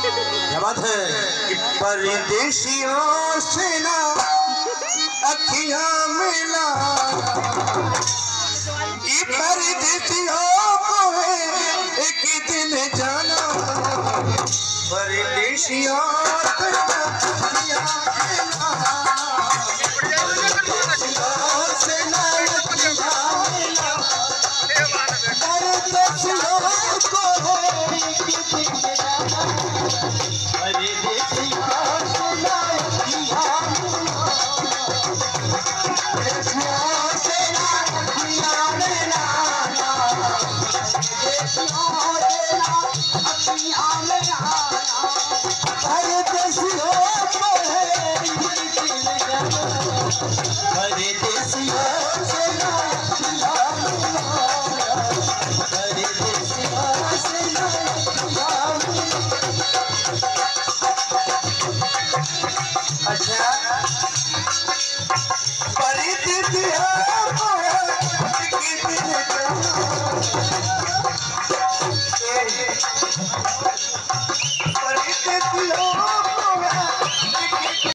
क्या बात है कि परदेशियों से ना अखियां मिला, ये परदेशियों को है एक दिन जाना, परदेशियों से ना अखियां मिला, परदेशियों से ना अखियां मिला, परदेशियों को है एक दिन जाना,